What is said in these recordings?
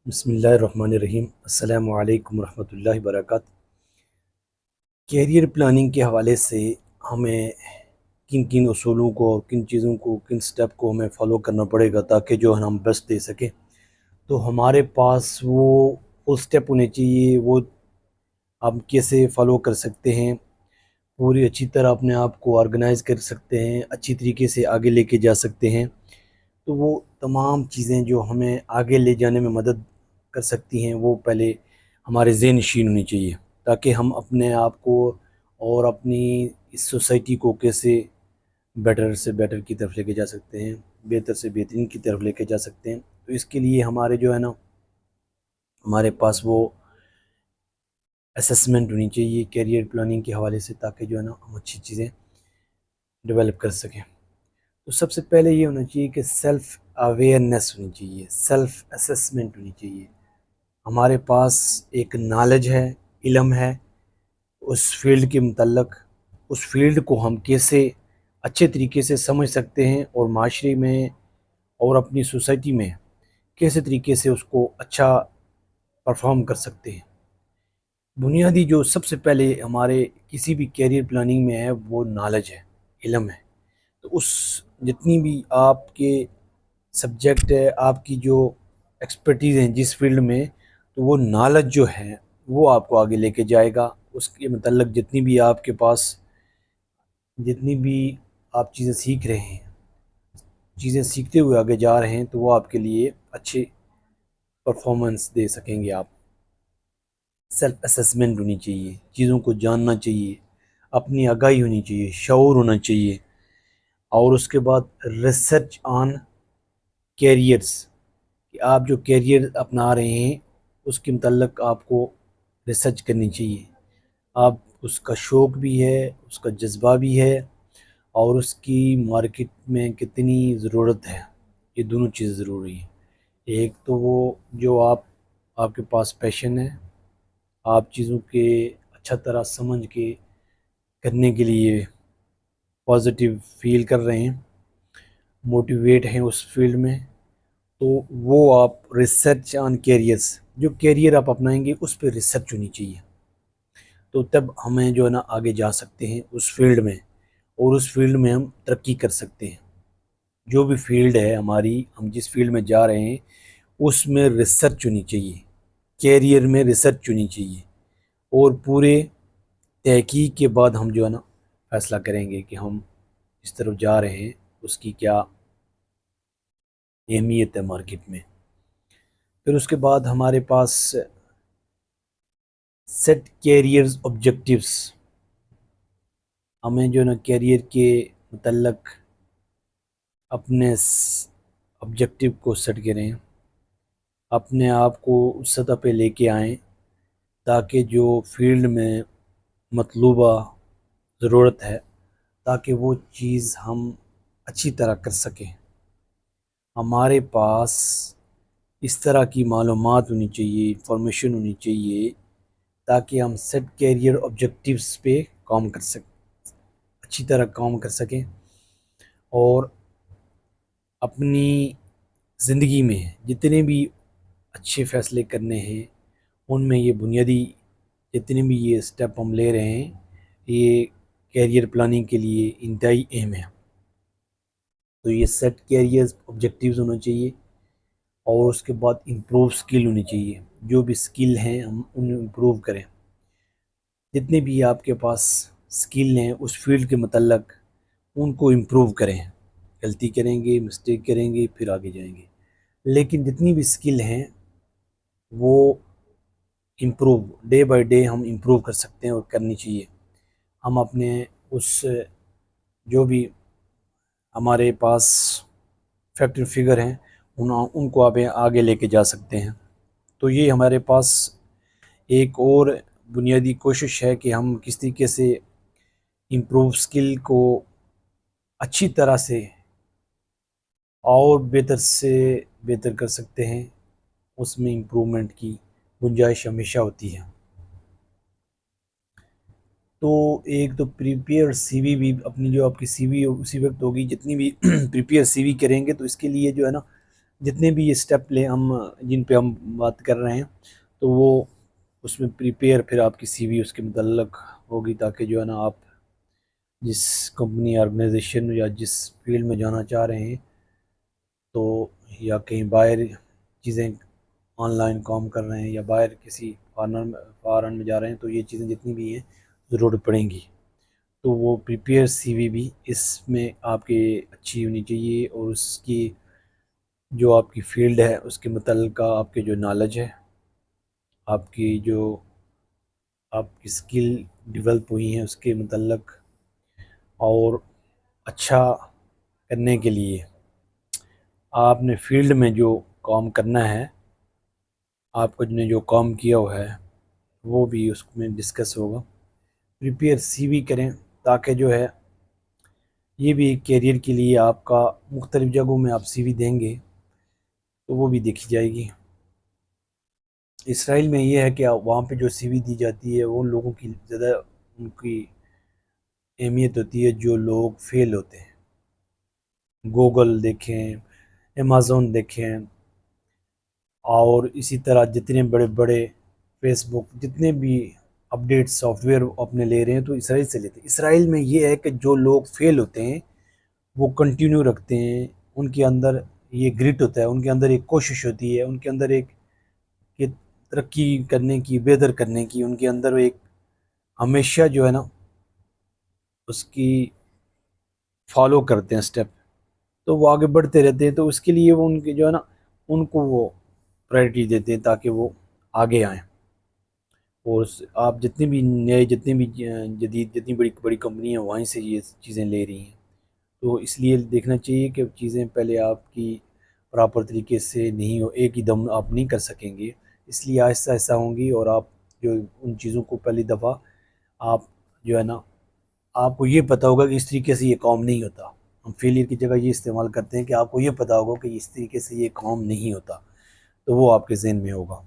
بسم اللہ الرحمن الرحیم۔ السلام علیکم ورحمۃ اللہ وبرکاتہ۔ کیریئر پلاننگ کے حوالے سے ہمیں کن کن اصولوں کو اور کن چیزوں کو کن سٹیپ کو ہمیں فالو کرنا پڑے گا تاکہ جو ہے ہم بیسٹ دے سکیں، تو ہمارے پاس وہ سٹیپ ہونے چاہیے، وہ ہم کیسے فالو کر سکتے ہیں، پوری اچھی طرح اپنے آپ کو آرگنائز کر سکتے ہیں، اچھی طریقے سے آگے لے کے جا سکتے ہیں۔ تو وہ تمام چیزیں جو ہمیں آگے لے جانے میں مدد کر سکتی ہیں وہ پہلے ہمارے ذہن نشین ہونی چاہیے، تاکہ ہم اپنے آپ کو اور اپنی اس سوسائٹی کو کیسے بیٹر سے بیٹر کی طرف لے کے جا سکتے ہیں، بہتر سے بہترین کی طرف لے کے جا سکتے ہیں۔ تو اس کے لیے ہمارے جو ہے نا ہمارے پاس وہ اسسمنٹ ہونی چاہیے کیریئر پلاننگ کے حوالے سے، تاکہ جو ہے نا ہم اچھی چیزیں ڈیولپ کر سکیں۔ تو سب سے پہلے یہ ہونا چاہیے کہ سیلف اویئرنیس ہونی چاہیے، سیلف اسسمنٹ ہونی چاہیے۔ ہمارے پاس ایک نالج ہے، علم ہے اس فیلڈ کے متعلق، اس فیلڈ کو ہم کیسے اچھے طریقے سے سمجھ سکتے ہیں اور معاشرے میں اور اپنی سوسائٹی میں کیسے طریقے سے اس کو اچھا پرفارم کر سکتے ہیں۔ بنیادی جو سب سے پہلے ہمارے کسی بھی کیریئر پلاننگ میں ہے وہ نالج ہے، علم ہے۔ تو اس جتنی بھی آپ کے سبجیکٹ ہے، آپ کی جو ایکسپرٹیز ہیں جس فیلڈ میں، تو وہ نالج جو ہے وہ آپ کو آگے لے کے جائے گا۔ اس کے متعلق جتنی بھی آپ کے پاس جتنی بھی آپ چیزیں سیکھ رہے ہیں، چیزیں سیکھتے ہوئے آگے جا رہے ہیں، تو وہ آپ کے لیے اچھے پرفارمنس دے سکیں گے آپ۔ سیلف اسسمنٹ ہونی چاہیے، چیزوں کو جاننا چاہیے، اپنی آگاہی ہونی چاہیے، شعور ہونا چاہیے، اور اس کے بعد ریسرچ آن کیریئرس، کہ آپ جو کیریئر اپنا رہے ہیں اس کے متعلق آپ کو ریسرچ کرنی چاہیے۔ آپ اس کا شوق بھی ہے، اس کا جذبہ بھی ہے، اور اس کی مارکیٹ میں کتنی ضرورت ہے، یہ دونوں چیزیں ضروری ہیں۔ ایک تو وہ جو آپ کے پاس پیشن ہے، آپ چیزوں کے اچھا طرح سمجھ کے کرنے کے لیے پازیٹیو فیل کر رہے ہیں، موٹیویٹ ہیں اس فیلڈ میں، تو وہ آپ ریسرچ آن کیریئرس، جو کیریئر آپ اپنائیں گے اس پہ ریسرچ ہونی چاہیے، تو تب ہمیں جو ہے نا آگے جا سکتے ہیں اس فیلڈ میں، اور اس فیلڈ میں ہم ترقی کر سکتے ہیں۔ جو بھی فیلڈ ہے ہماری، ہم جس فیلڈ میں جا رہے ہیں اس میں ریسرچ ہونی چاہیے، کیریئر میں ریسرچ ہونی چاہیے، اور پورے تحقیق کے بعد ہم جو ہے نا فیصلہ کریں گے کہ ہم اس طرف جا رہے ہیں اس کی کیا اہمیت ہے مارکیٹ میں۔ پھر اس کے بعد ہمارے پاس سیٹ کیریئرز آبجیکٹیوز، ہمیں جو ہے نا کیریئر کے متعلق اپنے آبجیکٹیو کو سیٹ کریں، اپنے آپ کو اس سطح پہ لے کے آئیں تاکہ جو فیلڈ میں مطلوبہ ضرورت ہے، تاکہ وہ چیز ہم اچھی طرح کر سکیں۔ ہمارے پاس اس طرح کی معلومات ہونی چاہیے، انفارمیشن ہونی چاہیے، تاکہ ہم سیٹ کیریئر آبجیکٹیوز پہ کام کر سکیں، اچھی طرح کام کر سکیں، اور اپنی زندگی میں جتنے بھی اچھے فیصلے کرنے ہیں ان میں یہ بنیادی جتنے بھی یہ سٹیپ ہم لے رہے ہیں یہ کیریئر پلاننگ کے لیے انتہائی اہم ہے۔ تو یہ سیٹ کیریئر آبجیکٹیوز ہونا چاہیے، اور اس کے بعد امپروو سکل ہونی چاہیے، جو بھی سکل ہیں ہم انہیں امپروو کریں، جتنے بھی آپ کے پاس سکل ہیں اس فیلڈ کے متعلق ان کو امپروو کریں۔ غلطی کریں گے، مسٹیک کریں گے، پھر آگے جائیں گے، لیکن جتنی بھی سکل ہیں وہ امپروو ڈے بائی ڈے ہم امپروو کر سکتے ہیں اور کرنی چاہیے۔ ہم اپنے اس جو بھی ہمارے پاس فیکٹر فگر ہیں ان کو آپ آگے لے کے جا سکتے ہیں۔ تو یہ ہمارے پاس ایک اور بنیادی کوشش ہے کہ ہم کس طریقے سے امپروو سکل کو اچھی طرح سے اور بہتر سے بہتر کر سکتے ہیں، اس میں امپرومنٹ کی گنجائش ہمیشہ ہوتی ہے۔ تو ایک تو پریپیئر سی وی بھی اپنی جو آپ کی سی وی اسی وقت ہوگی، جتنی بھی پریپیئر سی وی کریں گے تو اس کے لیے جو ہے نا جتنے بھی یہ سٹیپ لیں ہم جن پہ ہم بات کر رہے ہیں تو وہ اس میں پریپیئر پھر آپ کی سی وی اس کے متعلق ہوگی، تاکہ جو ہے نا آپ جس کمپنی آرگنائزیشن یا جس فیلڈ میں جانا چاہ رہے ہیں تو یا کہیں باہر چیزیں آن لائن کام کر رہے ہیں یا باہر کسی فارن میں جا رہے ہیں تو یہ چیزیں جتنی بھی ہیں ضرورت پڑیں گی، تو وہ پریپیئر سی وی بھی اس میں آپ کی اچھی ہونی چاہیے، اور اس کی جو آپ کی فیلڈ ہے اس کے متعلقہ آپ کے جو نالج ہے، آپ کی جو آپ کی اسکل ڈیولپ ہوئی ہیں اس کے متعلق، اور اچھا کرنے کے لیے آپ نے فیلڈ میں جو کام کرنا ہے، آپ کو نے جو کام کیا ہوا ہے وہ بھی اس میں ڈسکس ہوگا۔ پریپیئر سی وی کریں تاکہ جو ہے یہ بھی کیریئر کے لیے آپ کا مختلف جگہوں میں آپ سی وی دیں گے تو وہ بھی دیکھی جائے گی۔ اسرائیل میں یہ ہے کہ وہاں پہ جو سی وی دی جاتی ہے وہ لوگوں کی زیادہ ان کی اہمیت ہوتی ہے جو لوگ فیل ہوتے ہیں۔ گوگل دیکھیں، امیزون دیکھیں، اور اسی طرح جتنے بڑے بڑے فیس بک جتنے بھی اپڈیٹ سافٹ ویئر اپنے لے رہے ہیں تو اسرائیل سے لیتے ہیں۔ اسرائیل میں یہ ہے کہ جو لوگ فیل ہوتے ہیں وہ کنٹینیو رکھتے ہیں، ان کے اندر یہ گرٹ ہوتا ہے، ان کے اندر ایک کوشش ہوتی ہے، ان کے اندر ایک کہ ترقی کرنے کی، بہتر کرنے کی، ان کے اندر ایک ہمیشہ جو ہے نا اس کی فالو کرتے ہیں سٹیپ، تو وہ آگے بڑھتے رہتے ہیں، تو اس کے لیے وہ ان کے جو ہے نا ان کو وہ پرائرٹی دیتے ہیں تاکہ وہ آگے آئیں۔ اور آپ جتنے بھی نئے جتنے بھی جدید جتنی بڑی بڑی کمپنیاں وہیں سے یہ چیزیں لے رہی ہیں، تو اس لیے دیکھنا چاہیے کہ چیزیں پہلے آپ کی پراپر طریقے سے نہیں ہو، ایک ہی دم آپ نہیں کر سکیں گے، اس لیے آہستہ آہستہ ہوں گی، اور آپ جو ان چیزوں کو پہلی دفعہ آپ جو ہے نا آپ کو یہ پتہ ہوگا کہ اس طریقے سے یہ کام نہیں ہوتا۔ ہم فیلئر کی جگہ یہ استعمال کرتے ہیں کہ آپ کو یہ پتہ ہوگا کہ اس طریقے سے یہ کام نہیں ہوتا، تو وہ آپ کے ذہن میں ہوگا۔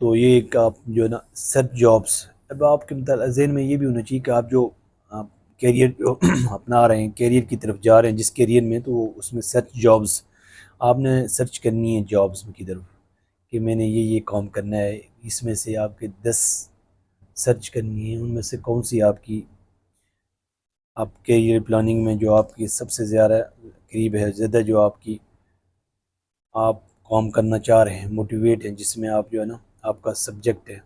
تو یہ ایک آپ جو ہے نا سرچ جابس، اب آپ کے ذہن میں یہ بھی ہونا چاہیے کہ آپ جو کیریئر اپنا رہے ہیں، کیریئر کی طرف جا رہے ہیں جس کیریئر میں، تو اس میں سرچ جابس آپ نے سرچ کرنی ہے جابس کی طرف، کہ میں نے یہ کام کرنا ہے، اس میں سے آپ کے 10 سرچ کرنی ہے، ان میں سے کون سی آپ کی آپ کیریئر پلاننگ میں جو آپ کی سب سے زیادہ قریب ہے، زیادہ جو آپ کی آپ کام کرنا چاہ رہے ہیں، موٹیویٹ ہیں، جس میں آپ جو ہے نا آپ کا سبجیکٹ ہے،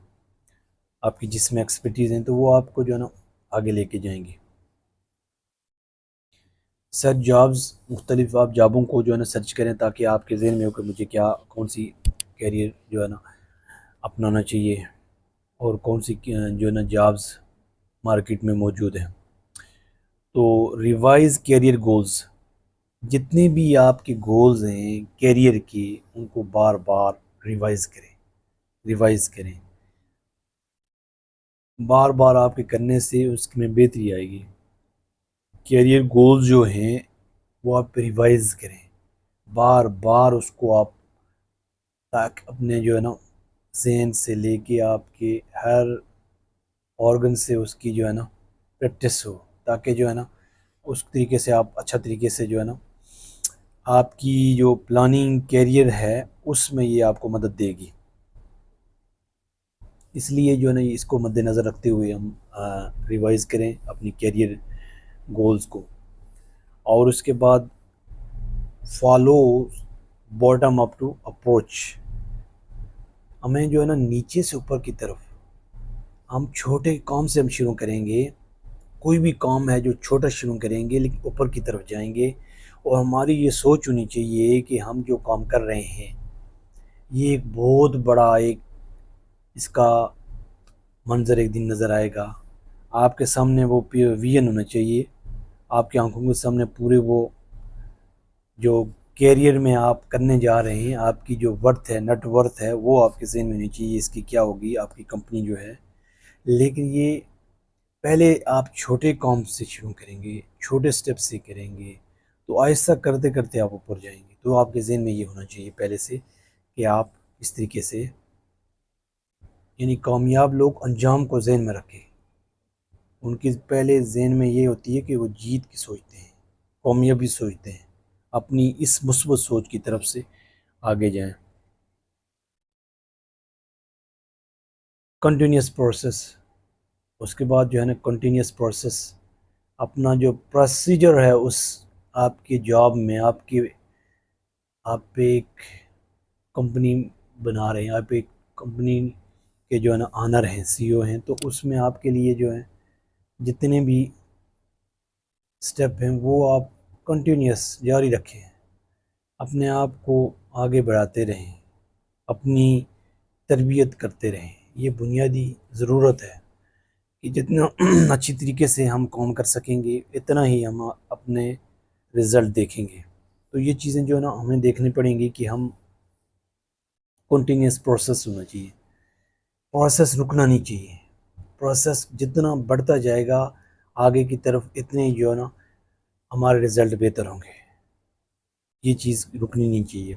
آپ کی جس میں ایکسپرٹیز ہیں، تو وہ آپ کو جو ہے نا آگے لے کے جائیں گے۔ سرچ جابز مختلف آپ جابوں کو جو ہے نا سرچ کریں تاکہ آپ کے ذہن میں ہو کہ مجھے کیا کون سی کیریئر جو ہے نا اپنانا چاہیے، اور کون سی جو ہے نا جابز مارکیٹ میں موجود ہیں۔ تو ریوائز کیریئر گولز، جتنے بھی آپ کے گولز ہیں کیریئر کے ان کو بار بار ریوائز کریں، بار بار آپ کے کرنے سے اس میں بہتری آئے گی۔ کیریئر گولز جو ہیں وہ آپ ریوائز کریں، بار بار اس کو آپ تاکہ اپنے جو ہے نا ذہن سے لے کے آپ کے ہر آرگن سے اس کی جو ہے نا پریکٹس ہو، تاکہ جو ہے نا اس طریقے سے آپ اچھا طریقے سے جو ہے نا آپ کی جو پلاننگ کیریئر ہے اس میں یہ آپ کو مدد دے گی۔ اس لیے جو ہے نا اس کو مد نظر رکھتے ہوئے ہم ریوائز کریں اپنی کیریئر گولز کو، اور اس کے بعد follow bottom up to approach, ہمیں جو ہے نا نیچے سے اوپر کی طرف ہم چھوٹے کام سے ہم شروع کریں گے، کوئی بھی کام ہے جو چھوٹا شروع کریں گے لیکن اوپر کی طرف جائیں گے، اور ہماری یہ سوچ ہونی چاہیے کہ ہم جو کام کر رہے ہیں یہ ایک بہت بڑا ایک اس کا منظر ایک دن نظر آئے گا، آپ کے سامنے وہ ویژن ہونا چاہیے، آپ کی آنکھوں کے سامنے پورے وہ جو کیریئر میں آپ کرنے جا رہے ہیں آپ کی جو ورتھ ہے نیٹ ورتھ ہے وہ آپ کے ذہن میں ہونی چاہیے، اس کی کیا ہوگی آپ کی کمپنی جو ہے۔ لیکن یہ پہلے آپ چھوٹے کام سے شروع کریں گے، چھوٹے سٹیپ سے کریں گے، تو آہستہ کرتے کرتے آپ اوپر جائیں گے۔ تو آپ کے ذہن میں یہ ہونا چاہیے پہلے سے کہ آپ اس طریقے سے، یعنی کامیاب لوگ انجام کو ذہن میں رکھیں، ان کی پہلے ذہن میں یہ ہوتی ہے کہ وہ جیت کی سوچتے ہیں، کامیابی سوچتے ہیں، اپنی اس مثبت سوچ کی طرف سے آگے جائیں۔ کنٹینیوس پروسیس، اس کے بعد جو ہے نا کنٹینیوس پروسیس، اپنا جو پروسیجر ہے اس آپ کے جاب میں، آپ ایک کمپنی بنا رہے ہیں، آپ ایک کمپنی کے جو ہے نا آنر ہیں، سی او ہیں، تو اس میں آپ کے لیے جو ہے جتنے بھی سٹیپ ہیں وہ آپ کنٹینیوس جاری رکھیں، اپنے آپ کو آگے بڑھاتے رہیں، اپنی تربیت کرتے رہیں۔ یہ بنیادی ضرورت ہے کہ جتنا اچھی طریقے سے ہم کام کر سکیں گے اتنا ہی ہم اپنے رزلٹ دیکھیں گے۔ تو یہ چیزیں جو ہے نا ہمیں دیکھنی پڑیں گی کہ ہم کنٹینیوس پروسیس ہونا چاہیے، پروسیس رکنا نہیں چاہیے، پروسیس جتنا بڑھتا جائے گا آگے کی طرف اتنے جو ہے نا ہمارے رزلٹ بہتر ہوں گے، یہ چیز رکنی نہیں چاہیے۔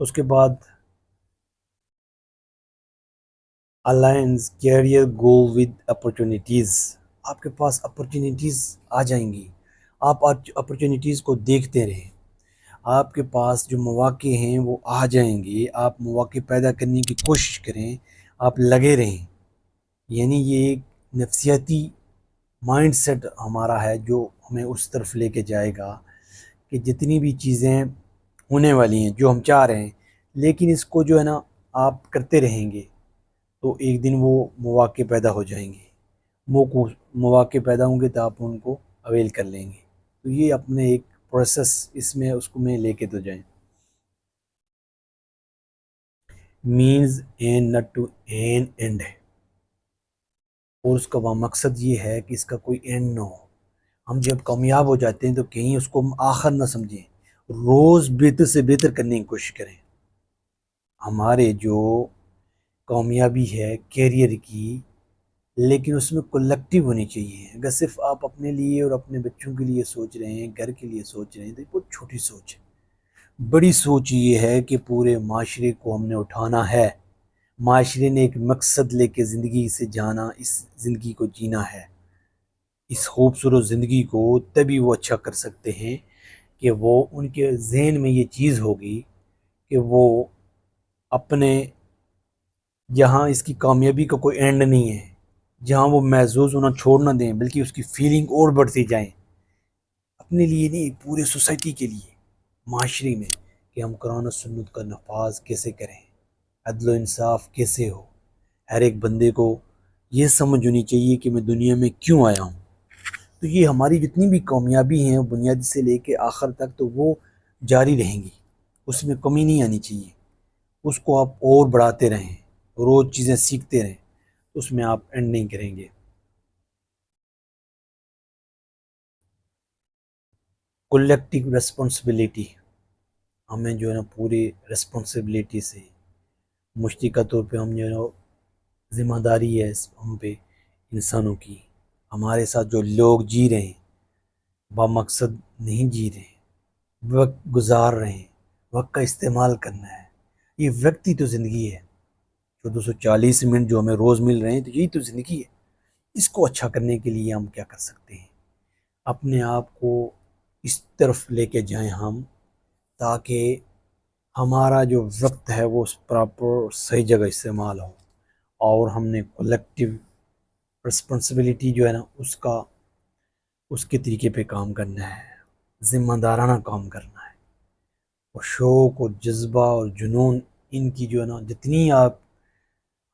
اس کے بعد aligns career goal with opportunities, آپ کے پاس اپرچونیٹیز آ جائیں گی، آپ اپرچونیٹیز کو دیکھتے رہیں، آپ کے پاس جو مواقع ہیں وہ آ جائیں گے، آپ مواقع پیدا کرنے کی کوشش کریں، آپ لگے رہیں۔ یعنی یہ ایک نفسیاتی مائنڈ سیٹ ہمارا ہے جو ہمیں اس طرف لے کے جائے گا کہ جتنی بھی چیزیں ہونے والی ہیں جو ہم چاہ رہے ہیں، لیکن اس کو جو ہے نا آپ کرتے رہیں گے تو ایک دن وہ مواقع پیدا ہو جائیں گے، مواقع پیدا ہوں گے تو آپ ان کو اویل کر لیں گے۔ تو یہ اپنے ایک پروسیس اس میں اس کو میں لے کے تو جائیں۔ Means and not to an end ہے، اور اس کا وہ مقصد یہ ہے کہ اس کا کوئی اینڈ نہ ہو۔ ہم جب کامیاب ہو جاتے ہیں تو کہیں اس کو ہم آخر نہ سمجھیں، روز بہتر سے بہتر کرنے کی کوشش کریں۔ ہمارے جو کامیابی ہے کیریئر کی، لیکن اس میں کلیکٹیو ہونی چاہیے۔ اگر صرف آپ اپنے لیے اور اپنے بچوں کے لیے سوچ رہے ہیں، گھر کے لیے سوچ رہے ہیں، تو یہ بہت چھوٹی سوچ ہے۔ بڑی سوچ یہ ہے کہ پورے معاشرے کو ہم نے اٹھانا ہے، معاشرے نے ایک مقصد لے کے زندگی سے جانا، اس زندگی کو جینا ہے۔ اس خوبصورت زندگی کو تبھی وہ اچھا کر سکتے ہیں کہ وہ ان کے ذہن میں یہ چیز ہوگی کہ وہ اپنے جہاں اس کی کامیابی کا کوئی اینڈ نہیں ہے، جہاں وہ محظوظ ہونا چھوڑ نہ دیں بلکہ اس کی فیلنگ اور بڑھتی جائیں، اپنے لیے نہیں پورے سوسائٹی کے لیے، معاشرے میں، کہ ہم قرآن و سنت کا نفاذ کیسے کریں، عدل و انصاف کیسے ہو، ہر ایک بندے کو یہ سمجھ ہونی چاہیے کہ میں دنیا میں کیوں آیا ہوں۔ تو یہ ہماری جتنی بھی کامیابی ہیں بنیادی سے لے کے آخر تک تو وہ جاری رہیں گی، اس میں کمی نہیں آنی چاہیے، اس کو آپ اور بڑھاتے رہیں، روز چیزیں سیکھتے رہیں، اس میں آپ اینڈ نہیں کریں گے۔ کولیکٹیو ریسپانسبلٹی، ہمیں جو ہے نا پوری ریسپانسبلٹی سے مشترکہ طور پہ ہم جو ہے نا ذمہ داری ہے ہم پہ انسانوں کی، ہمارے ساتھ جو لوگ جی رہے ہیں با مقصد نہیں جی رہے ہیں، وقت گزار رہے ہیں، وقت کا استعمال کرنا ہے۔ یہ وقتی تو زندگی ہے، جو 240 منٹ جو ہمیں روز مل رہے ہیں تو یہی تو زندگی ہے۔ اس کو اچھا کرنے کے لیے ہم کیا کر سکتے ہیں؟ اپنے آپ کو اس طرف لے کے جائیں ہم، تاکہ ہمارا جو وقت ہے وہ پراپر صحیح جگہ استعمال ہو، اور ہم نے کولیکٹیو رسپانسبلٹی جو ہے نا اس کے طریقے پہ کام کرنا ہے، ذمہ دارانہ کام کرنا ہے، اور شوق اور جذبہ اور جنون ان کی جو ہے نا جتنی آپ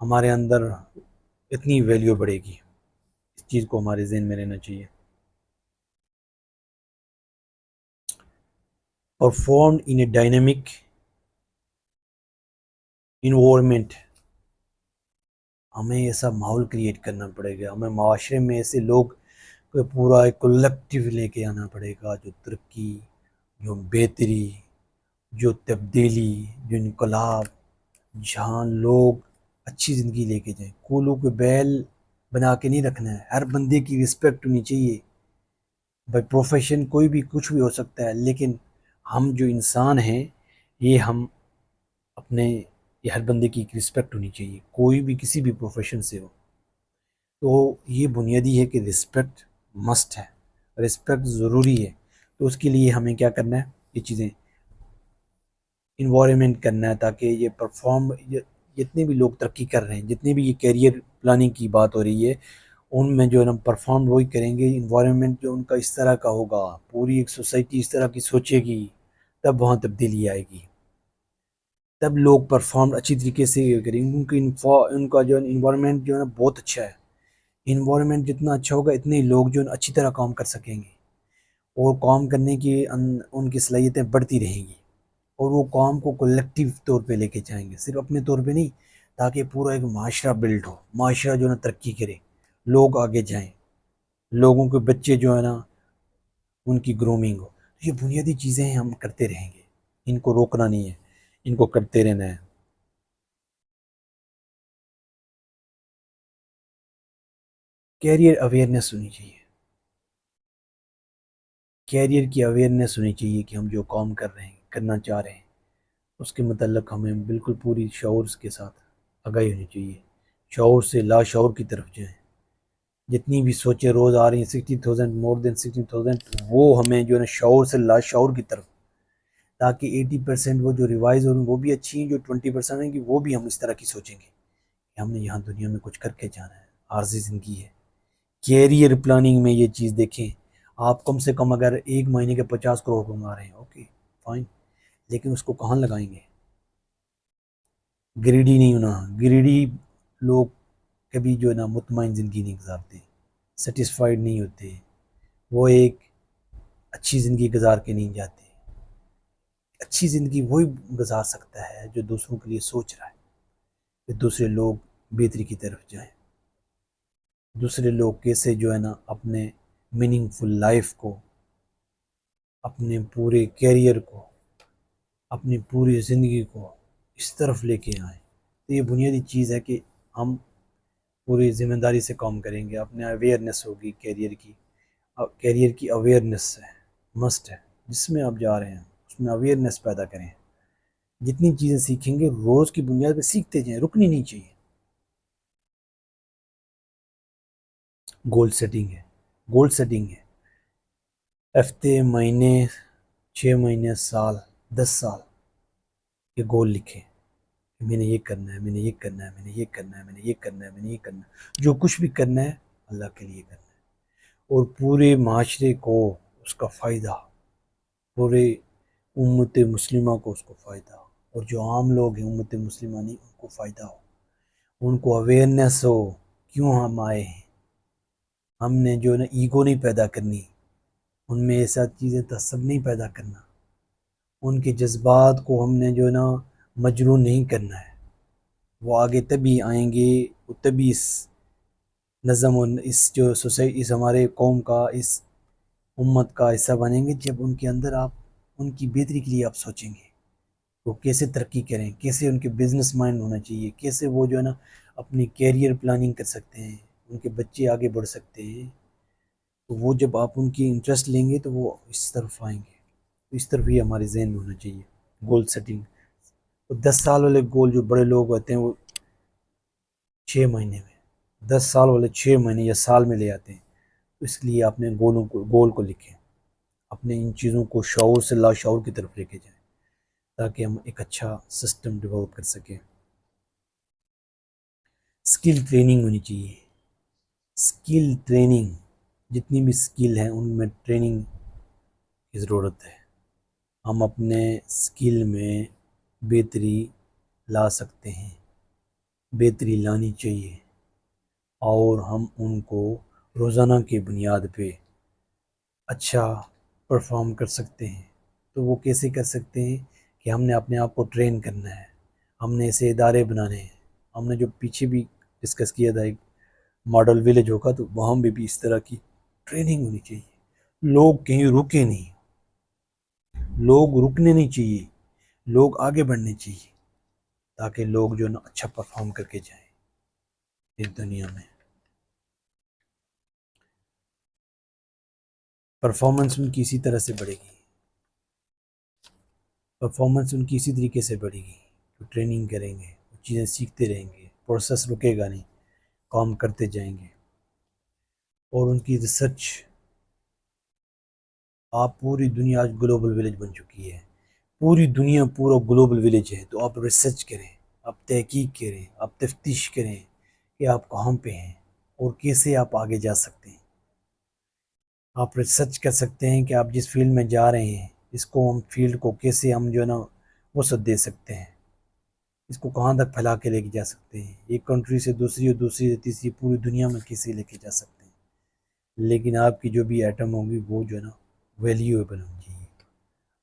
ہمارے اندر اتنی ویلیو بڑھے گی، اس چیز کو ہمارے ذہن میں رہنا چاہیے۔ performed in a dynamic environment، ہمیں ایسا ماحول کریٹ کرنا پڑے گا، ہمیں معاشرے میں ایسے لوگ کو پورا ایک کلیکٹیو لے کے آنا پڑے گا، جو ترقی، جو بہتری، جو تبدیلی، جو انقلاب، جہاں لوگ اچھی زندگی لے کے جائیں۔ کولوں کے بیل بنا کے نہیں رکھنا ہے، ہر بندے کی رسپیکٹ ہونی چاہیے۔ بھائی پروفیشن کوئی بھی کچھ بھی ہو سکتا ہے، لیکن ہم جو انسان ہیں یہ ہم اپنے، یہ ہر بندے کی ایک رسپیکٹ ہونی چاہیے، کوئی بھی کسی بھی پروفیشن سے ہو۔ تو یہ بنیادی ہے کہ رسپیکٹ مسٹ ہے، رسپیکٹ ضروری ہے۔ تو اس کے لیے ہمیں کیا کرنا ہے؟ یہ چیزیں انوائرمنٹ کرنا ہے تاکہ یہ پرفارم، جتنے بھی لوگ ترقی کر رہے ہیں، جتنے بھی یہ کیریئر پلاننگ کی بات ہو رہی ہے، ان میں جو ہے نا پرفارم وہی کریں گے انوائرمنٹ جو ان کا اس طرح کا ہوگا، پوری ایک سوسائٹی اس طرح کی سوچے گی، تب وہاں تبدیلی آئے گی، تب لوگ پرفارم اچھی طریقے سے کریں گے، کیونکہ ان کا جو انوائرمنٹ جو ہے نا بہت اچھا ہے۔ انوائرمنٹ جتنا اچھا ہوگا اتنے ہی لوگ جو ہے نا اچھی طرح کام کر سکیں گے، اور کام کرنے کی ان کی صلاحیتیں بڑھتی رہیں گی، اور وہ کام کو کلیکٹیو طور پہ لے کے جائیں گے، صرف اپنے طور پہ نہیں، تاکہ پورا ایک معاشرہ بلڈ ہو، معاشرہ جو ہے نا ترقی کرے، لوگ آگے جائیں، لوگوں کے بچے جو ہے نا ان کی گرومنگ ہو۔ یہ بنیادی چیزیں ہم کرتے رہیں گے، ان کو روکنا نہیں ہے، ان کو کرتے رہنا ہے۔ کیریئر اویئرنیس ہونی چاہیے، کیریئر کی اویئرنیس ہونی چاہیے کہ ہم جو کام کر رہے ہیں، کرنا چاہ رہے ہیں، اس کے متعلق ہمیں بالکل پوری شعور کے ساتھ آگاہی ہونی چاہیے، شعور سے لا شعور کی طرف جائیں۔ جتنی بھی سوچیں روز آ رہی ہیں 60,000، مور دین 60,000، وہ ہمیں جو ہے نا شعور سے لا شعور کی طرف، تاکہ 80% وہ جو ریوائز ہو رہی ہیں وہ بھی اچھی ہیں، جو 20% ہیں کہ وہ بھی ہم اس طرح کی سوچیں گے کہ ہم نے یہاں دنیا میں کچھ کر کے جانا ہے، عارضی زندگی ہے۔ کیریئر پلاننگ میں یہ چیز دیکھیں، آپ کم سے کم اگر ایک مہینے کے 50 کروڑ کما رہے ہیں، اوکے فائن، لیکن اس کو کہاں لگائیں گے؟ گریڈی نہیں ہونا، گریڈی لوگ کبھی جو ہے نا مطمئن زندگی نہیں گزارتے، سیٹسفائیڈ نہیں ہوتے، وہ ایک اچھی زندگی گزار کے نہیں جاتے۔ اچھی زندگی وہی گزار سکتا ہے جو دوسروں کے لیے سوچ رہا ہے کہ دوسرے لوگ بہتری کی طرف جائیں، دوسرے لوگ کیسے جو ہے نا اپنے میننگ فل لائف کو، اپنے پورے کیریئر کو، اپنی پوری زندگی کو اس طرف لے کے آئیں۔ تو یہ بنیادی چیز ہے کہ ہم پوری ذمہ داری سے کام کریں گے، اپنے اویئرنیس ہوگی کیریئر کی اویئرنیس ہے، مسٹ ہے، جس میں آپ جا رہے ہیں اس میں اویئرنیس پیدا کریں۔ جتنی چیزیں سیکھیں گے روز کی بنیاد پہ سیکھتے جائیں، رکنی نہیں چاہیے۔ گول سیٹنگ ہے، گول سیٹنگ ہے، ہفتے، مہینے، 6 مہینے، سال، 10 سال کے گول لکھیں کہ میں نے یہ کرنا ہے، میں نے یہ کرنا ہے، میں نے یہ کرنا ہے، میں نے یہ کرنا ہے، میں نے یہ کرنا ہے، جو کچھ بھی کرنا ہے اللہ کے لیے کرنا ہے، اور پورے معاشرے کو اس کا فائدہ، پورے امت مسلمہ کو اس کو فائدہ ہو، اور جو عام لوگ ہیں امت مسلمہ نہیں ان کو فائدہ ہو، ان کو اویئرنیس ہو کیوں ہم آئے ہیں۔ ہم نے جو ہے نا ایگو نہیں پیدا کرنی، ان میں ایسا چیزیں تعصب نہیں پیدا کرنا، ان کے جذبات کو ہم نے جو ہے نا مجروح نہیں کرنا ہے۔ وہ آگے تبھی آئیں گے، وہ تبھی اس نظم و اس جو سوسائٹی، اس ہمارے قوم کا، اس امت کا حصہ بنیں گے، جب ان کے اندر آپ ان کی بہتری کے لیے آپ سوچیں گے، وہ کیسے ترقی کریں، کیسے ان کے بزنس مائنڈ ہونا چاہیے، کیسے وہ جو ہے نا اپنی کیریئر پلاننگ کر سکتے ہیں، ان کے بچے آگے بڑھ سکتے ہیں۔ تو وہ جب آپ ان کی انٹرسٹ لیں گے تو وہ اس طرف آئیں گے، اس طرف ہی ہمارے ذہن میں ہونا چاہیے گول سیٹنگ۔ تو 10 سال والے گول جو بڑے لوگ ہوتے ہیں وہ 6 مہینے میں، 10 سال والے 6 مہینے یا سال میں لے آتے ہیں۔ تو اس لیے اپنے گول کو لکھیں، اپنے ان چیزوں کو شعور سے لا شعور کی طرف لے کے جائیں، تاکہ ہم ایک اچھا سسٹم ڈیولپ کر سکیں۔ اسکل ٹریننگ ہونی چاہیے، اسکل ٹریننگ، جتنی بھی اسکل ہیں ان میں ٹریننگ کی ضرورت ہے۔ ہم اپنے اسکل میں بہتری لا سکتے ہیں، بہتری لانی چاہیے، اور ہم ان کو روزانہ کی بنیاد پہ اچھا پرفارم کر سکتے ہیں۔ تو وہ کیسے کر سکتے ہیں کہ ہم نے اپنے آپ کو ٹرین کرنا ہے، ہم نے ایسے ادارے بنانے ہیں۔ ہم نے جو پیچھے بھی ڈسکس کیا تھا ایک ماڈل ویلیج ہوگا، تو وہاں بھی اس طرح کی ٹریننگ ہونی چاہیے۔ لوگ کہیں رکے نہیں، لوگ رکنے نہیں چاہیے، لوگ آگے بڑھنے چاہیے، تاکہ لوگ جو ہے نا اچھا پرفارم کر کے جائیں اس دنیا میں۔ پرفارمنس ان کی اسی طرح سے بڑھے گی، پرفارمنس ان کی اسی طریقے سے بڑھے گی، تو ٹریننگ کریں گے، چیزیں سیکھتے رہیں گے، پروسیس رکے گا نہیں، کام کرتے جائیں گے، اور ان کی ریسرچ آپ پوری دنیا آج گلوبل ولیج بن چکی ہے، پوری دنیا پورا گلوبل ولیج ہے، تو آپ ریسرچ کریں، آپ تحقیق کریں، آپ تفتیش کریں کہ آپ کہاں پہ ہیں اور کیسے آپ آگے جا سکتے ہیں۔ آپ ریسرچ کر سکتے ہیں کہ آپ جس فیلڈ میں جا رہے ہیں اس کو ہم فیلڈ کو کیسے ہم جو ہے نا وسعت دے سکتے ہیں، اس کو کہاں تک پھیلا کے لے کے جا سکتے ہیں، ایک کنٹری سے دوسری اور دوسری سے تیسری پوری دنیا میں کیسے لے کے جا سکتے ہیں۔ لیکن آپ کی جو بھی ایٹم ہوگی وہ جو ہے نا ویلیویبل ہونی چاہیے،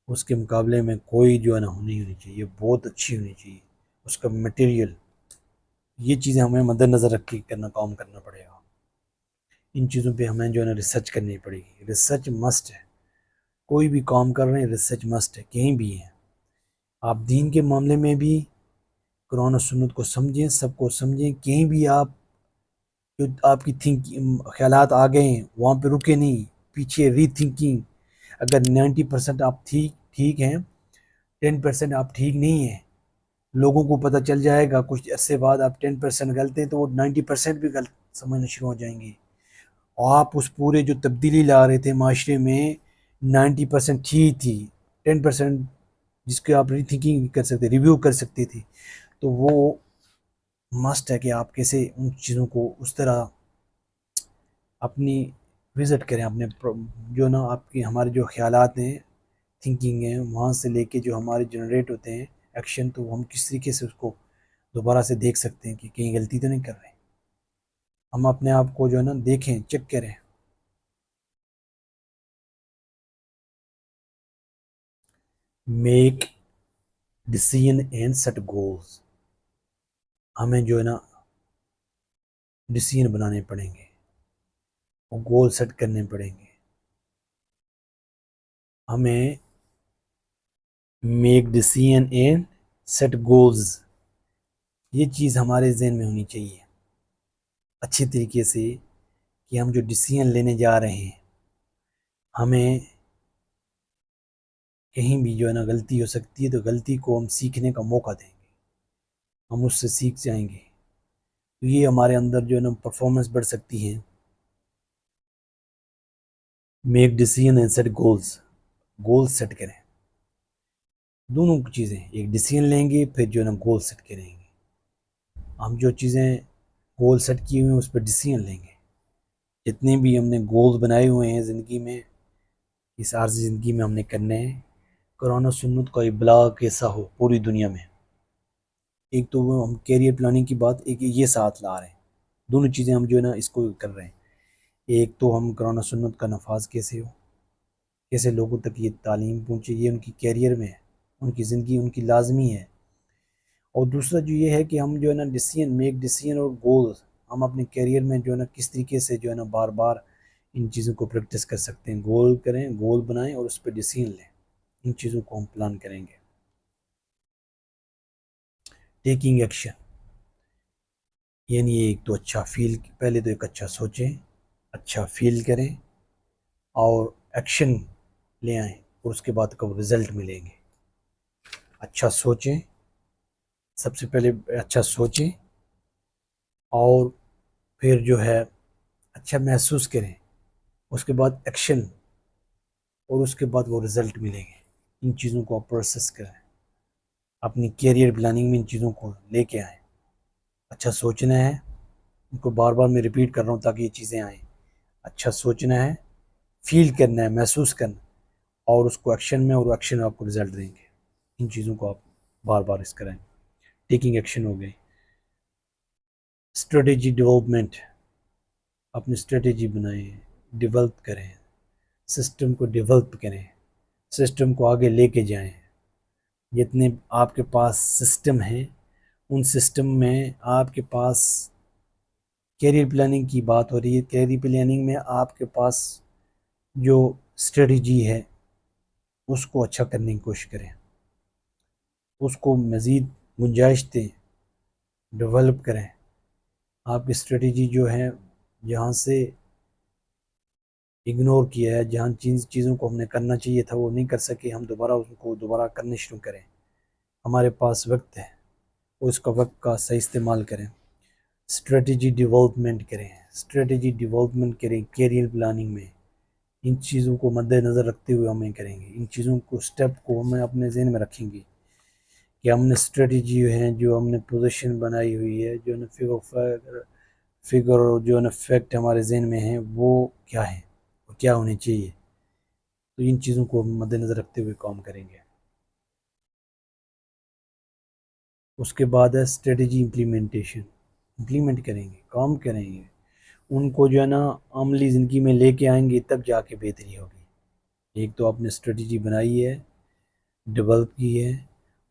اس کے مقابلے میں کوئی جو ہے نا نہیں ہونی چاہیے، بہت اچھی ہونی چاہیے اس کا مٹیریل۔ یہ چیزیں ہمیں مد نظر رکھ کے کام کرنا پڑے گا، ان چیزوں پہ ہمیں جو ہے نا ریسرچ کرنی پڑے گی۔ ریسرچ مسٹ ہے، کوئی بھی کام کر رہے ہیں ریسرچ مسٹ ہے، کہیں بھی ہیں آپ دین کے معاملے میں بھی قرآن و سنت کو سمجھیں، سب کو سمجھیں، کہیں بھی آپ جو آپ کی خیالات آ گئے ہیں وہاں پہ رکے نہیں، پیچھے ری تھنکنگ۔ اگر 90% آپ ٹھیک ہیں، 10% آپ ٹھیک نہیں ہیں، لوگوں کو پتہ چل جائے گا کچھ عرصے بعد آپ 10% غلط ہیں تو وہ 90% بھی غلط سمجھنا شروع ہو جائیں گے۔ اور آپ اس پورے جو تبدیلی لا رہے تھے معاشرے میں 90% ٹھیک تھی، 10% جس کے آپ ری تھنکنگ کر سکتے، ریویو کر سکتے تھے، تو وہ مسٹ ہے کہ آپ کیسے ان چیزوں کو اس طرح اپنی وزٹ کریں، اپنے جو نا آپ کے ہمارے جو خیالات ہیں، تھنکنگ ہیں، وہاں سے لے کے جو ہمارے جنریٹ ہوتے ہیں ایکشن، تو ہم کس طریقے سے اس کو دوبارہ سے دیکھ سکتے ہیں کہ کہیں غلطی تو نہیں کر رہے۔ ہم اپنے آپ کو جو ہے نا دیکھیں، چیک کریں۔ Make decision and set goals, ہمیں جو ہے نا ڈیسیژن بنانے پڑیں گے اور گول سیٹ کرنے پڑیں گے۔ ہمیں make decision and set goals, یہ چیز ہمارے ذہن میں ہونی چاہیے اچھی طریقے سے کہ ہم جو ڈیسیژن لینے جا رہے ہیں، ہمیں کہیں بھی جو ہے نا غلطی ہو سکتی ہے، تو غلطی کو ہم سیکھنے کا موقع دیں گے، ہم اس سے سیکھ جائیں گے، تو یہ ہمارے اندر جو ہے نا پرفارمنس بڑھ سکتی ہے۔ Make decision and set goals, goal set کریں، دونوں چیزیں، ایک ڈیسیژن لیں گے پھر جو ہے نا گول سیٹ کریں گے۔ ہم جو چیزیں گول سیٹ کیے ہوئے ہیں اس پہ ڈیسیژن لیں گے، جتنے بھی ہم نے گول بنائے ہوئے ہیں زندگی میں، اس عارضی زندگی میں ہم نے کرنے ہیں، قرآن و سنت کا ابلاغ کیسا ہو پوری دنیا میں۔ ایک تو وہ ہم کیریئر پلاننگ کی بات ایک یہ ساتھ لا رہے ہیں، دونوں چیزیں ہم جو ہے نا اس کو کر رہے ہیں۔ ایک تو ہم قرآن و سنت کا نفاذ کیسے ہو، کیسے لوگوں تک یہ تعلیم پہنچے، یہ ان کی کیریئر میں ہے، ان کی زندگی ان کی لازمی ہے۔ اور دوسرا جو یہ ہے کہ ہم جو ہے نا ڈیسیژن، میک ڈیسیژن اور گولز، ہم اپنے کیریئر میں جو ہے نا کس طریقے سے جو ہے نا بار بار ان چیزوں کو پریکٹس کر سکتے ہیں، گول کریں، گول بنائیں اور اس پہ ڈیسیژن لیں، ان چیزوں کو ہم پلان کریں گے۔ ٹیکنگ ایکشن، یعنی ایک تو اچھا فیل، پہلے تو ایک اچھا سوچیں، اچھا فیل کریں اور ایکشن لے آئیں، اور اس کے بعد کب رزلٹ ملیں گے۔ اچھا سوچیں، سب سے پہلے اچھا سوچیں اور پھر جو ہے اچھا محسوس کریں، اس کے بعد ایکشن، اور اس کے بعد وہ رزلٹ ملیں گے۔ ان چیزوں کو آپ پروسیس کریں، اپنی کیریئر پلاننگ میں ان چیزوں کو لے کے آئیں۔ اچھا سوچنا ہے، ان کو بار بار میں ریپیٹ کر رہا ہوں تاکہ یہ چیزیں آئیں۔ اچھا سوچنا ہے، فیل کرنا ہے، محسوس کرنا، اور اس کو ایکشن میں، اور ایکشن آپ کو رزلٹ دیں گے۔ ان چیزوں کو آپ بار بار اس کریں۔ ٹیکنگ ایکشن ہو گئی۔ اسٹریٹجی ڈیولپمنٹ، اپنی اسٹریٹجی بنائیں، ڈیولپ کریں، سسٹم کو ڈیولپ کریں، سسٹم کو آگے لے کے جائیں۔ جتنے آپ کے پاس سسٹم ہیں ان سسٹم میں آپ کے پاس کیریئر پلاننگ کی بات ہو رہی ہے، کیریئر پلاننگ میں آپ کے پاس جو اسٹریٹجی ہے اس کو اچھا کرنے کی کوشش کریں، اس کو مزید گنجائش دیں، ڈیولپ کریں۔ آپ کی اسٹریٹجی جو ہے جہاں سے اگنور کیا ہے، جہاں چیزوں کو ہم نے کرنا چاہیے تھا وہ نہیں کر سکے، ہم دوبارہ اس کو دوبارہ کرنے شروع کریں۔ ہمارے پاس وقت ہے، اس کا وقت کا صحیح استعمال کریں، اسٹریٹجی ڈیولپمنٹ کریں، اسٹریٹجی ڈیولپمنٹ کریں کیریئر پلاننگ میں۔ ان چیزوں کو مد نظر رکھتے ہوئے ہمیں کریں گے، ان چیزوں کو سٹیپ کو ہمیں اپنے ذہن میں رکھیں گے کہ ہم نے اسٹریٹجی ہیں جو ہم نے پوزیشن بنائی ہوئی ہے، جو فگر اور جو نا فیکٹ ہمارے ذہن میں ہیں وہ کیا ہیں اور کیا ہونے چاہیے، تو ان چیزوں کو ہم مد نظر رکھتے ہوئے کام کریں گے۔ اس کے بعد ہے اسٹریٹجی امپلیمنٹ کریں گے، کام کریں گے، ان کو جو ہے نا عملی زندگی میں لے کے آئیں گے، تب جا کے بہتری ہوگی۔ ایک تو آپ نے اسٹریٹجی بنائی ہے، ڈیولپ کی ہے،